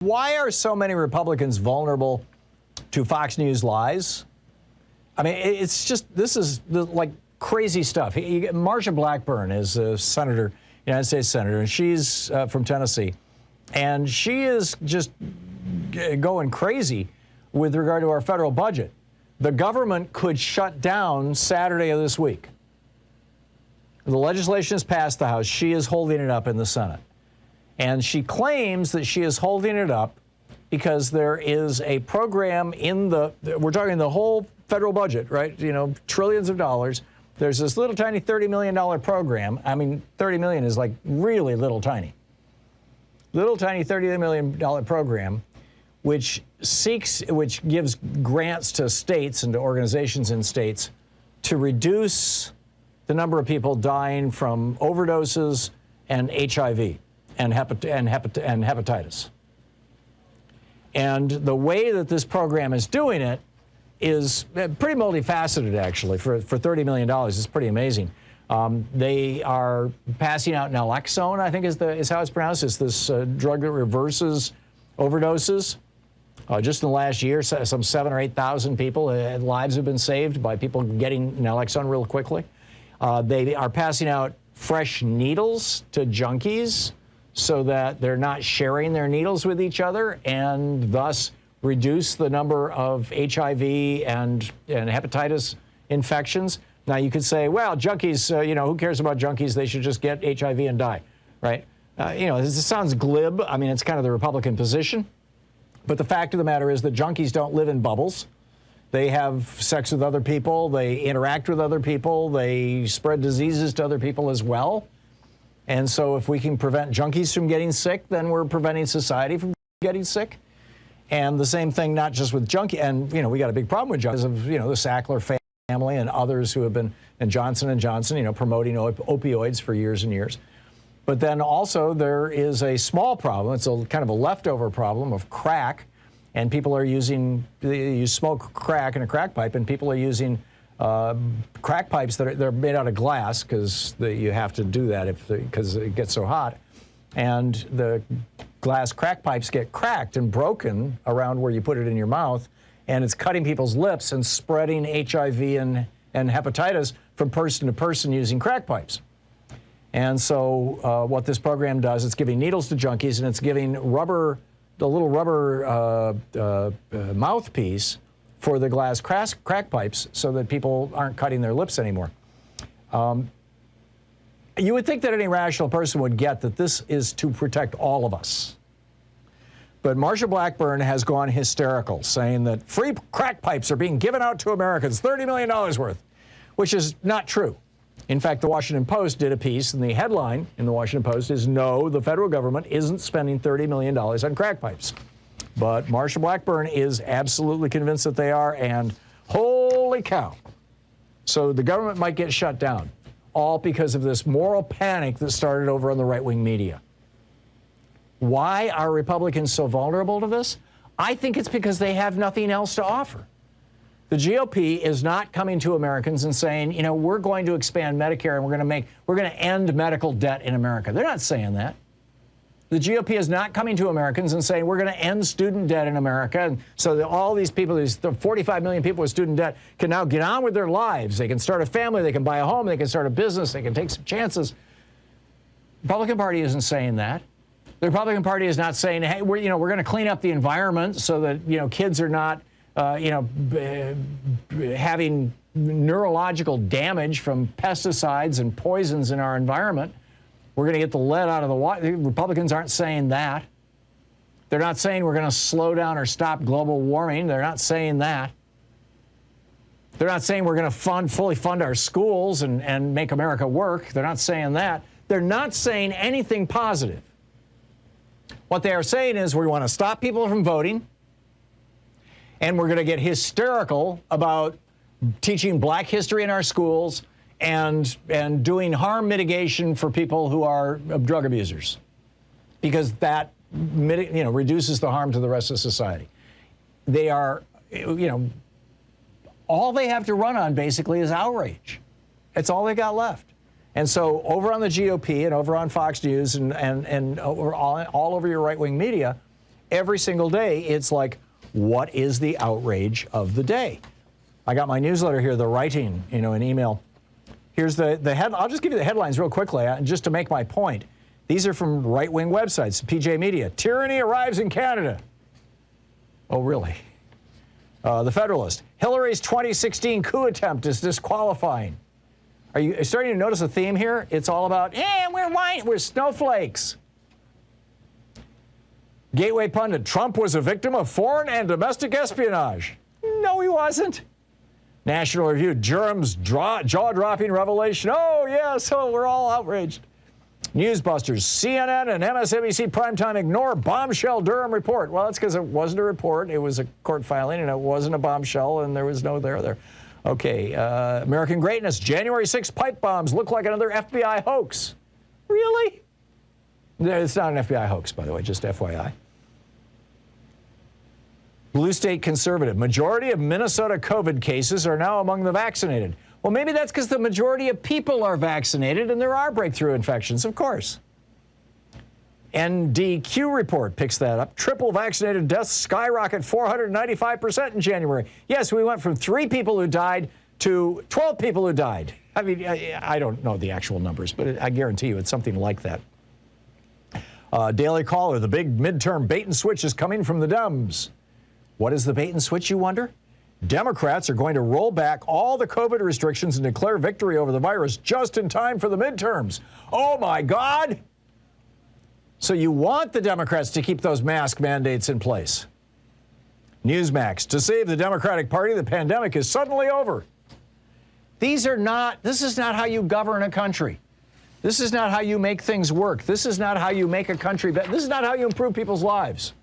Why are so many Republicans vulnerable to Fox News lies? I mean, it's just, this is like crazy stuff. Marsha Blackburn is a senator, United States senator, and she's from Tennessee. And she is just going crazy with regard to our federal budget. The government could shut down Saturday of this week. The legislation has passed the House. She is holding it up in the Senate. And she claims that she is holding it up because there is a program in the, we're talking the whole federal budget, right? You know, trillions of dollars. There's this little tiny $30 million program. I mean, 30 million is like really little tiny. Little tiny $30 million program, which gives grants to states and to organizations in states to reduce the number of people dying from overdoses and HIV and hepatitis. And the way that this program is doing it is pretty multifaceted, actually. For $30 million, it's pretty amazing. They are passing out naloxone, I think is how it's pronounced. It's this drug that reverses overdoses. Just in the last year, some 7,000 or 8,000 people, lives have been saved by people getting naloxone real quickly. They are passing out fresh needles to junkies so that they're not sharing their needles with each other, and thus reduce the number of HIV and hepatitis infections. Now, you could say, well, junkies, you know, who cares about junkies? They should just get HIV and die, right? You know, this sounds glib. I mean, it's kind of the Republican position. But the fact of the matter is that junkies don't live in bubbles. They have sex with other people. They interact with other people. They spread diseases to other people as well. And so if we can prevent junkies from getting sick, then we're preventing society from getting sick. And the same thing, not just with junkies. And, you know, we got a big problem with junkies of, you know, the Sackler family and others who have been, and Johnson & Johnson, you know, promoting opioids for years and years. But then also there is a small problem. It's a kind of a leftover problem of crack. And people are using, you smoke crack in a crack pipe, and people are using crack pipes that they're made out of glass, because you have to do that because it gets so hot. And the glass crack pipes get cracked and broken around where you put it in your mouth, and it's cutting people's lips and spreading HIV and hepatitis from person to person using crack pipes. And so what this program does, it's giving needles to junkies, and it's giving the little rubber mouthpiece for the glass crack pipes so that people aren't cutting their lips anymore. You would think that any rational person would get that this is to protect all of us. But Marsha Blackburn has gone hysterical, saying that free crack pipes are being given out to Americans, $30 million worth, which is not true. In fact, the Washington Post did a piece, and the headline in the Washington Post is, no, the federal government isn't spending $30 million on crack pipes. But Marsha Blackburn is absolutely convinced that they are, and holy cow. So the government might get shut down, all because of this moral panic that started over on the right-wing media. Why are Republicans so vulnerable to this? I think it's because they have nothing else to offer. The GOP is not coming to Americans and saying, you know, we're going to expand Medicare and we're going to end medical debt in America. They're not saying that. The GOP is not coming to Americans and saying we're going to end student debt in America, and so that all these people, these 45 million people with student debt, can now get on with their lives. They can start a family, they can buy a home, they can start a business, they can take some chances. The Republican Party isn't saying that. The Republican Party is not saying, hey, we're going to clean up the environment so that, you know, kids are not having neurological damage from pesticides and poisons in our environment. We're going to get the lead out of the water. Republicans aren't saying that. They're not saying we're going to slow down or stop global warming. They're not saying that. They're not saying we're going to fully fund our schools and make America work. They're not saying that. They're not saying anything positive. What they are saying is we want to stop people from voting, and we're going to get hysterical about teaching black history in our schools and doing harm mitigation for people who are drug abusers, because that reduces the harm to the rest of society. They are, all they have to run on basically is outrage. It's all they got left. And so over on the GOP and over on Fox News and all over your right-wing media, every single day, it's like, what is the outrage of the day? I got my newsletter here, the writing, an email. Here's the head. I'll just give you the headlines real quickly, just to make my point. These are from right-wing websites, PJ Media. Tyranny arrives in Canada. Oh, really? The Federalist. Hillary's 2016 coup attempt is disqualifying. Are you starting to notice a theme here? It's all about, we're snowflakes. Gateway pundit, Trump was a victim of foreign and domestic espionage. No, he wasn't. National Review, Durham's jaw-dropping revelation. Oh, yes, we're all outraged. Newsbusters, CNN and MSNBC primetime ignore bombshell Durham report. Well, that's because it wasn't a report. It was a court filing, and it wasn't a bombshell, and there was no there. Okay, American Greatness, January 6th pipe bombs look like another FBI hoax. Really? It's not an FBI hoax, by the way, just FYI. Blue State Conservative, majority of Minnesota COVID cases are now among the vaccinated. Well, maybe that's because the majority of people are vaccinated and there are breakthrough infections, of course. NDQ report picks that up. Triple vaccinated deaths skyrocket 495% in January. Yes, we went from 3 people who died to 12 people who died. I mean, I don't know the actual numbers, but I guarantee you it's something like that. Daily Caller, the big midterm bait and switch is coming from the Dems. What is the bait and switch, you wonder? Democrats are going to roll back all the COVID restrictions and declare victory over the virus just in time for the midterms. Oh, my God. So you want the Democrats to keep those mask mandates in place. Newsmax, to save the Democratic Party, the pandemic is suddenly over. This is not how you govern a country. This is not how you make things work. This is not how you make a country better. This is not how you improve people's lives.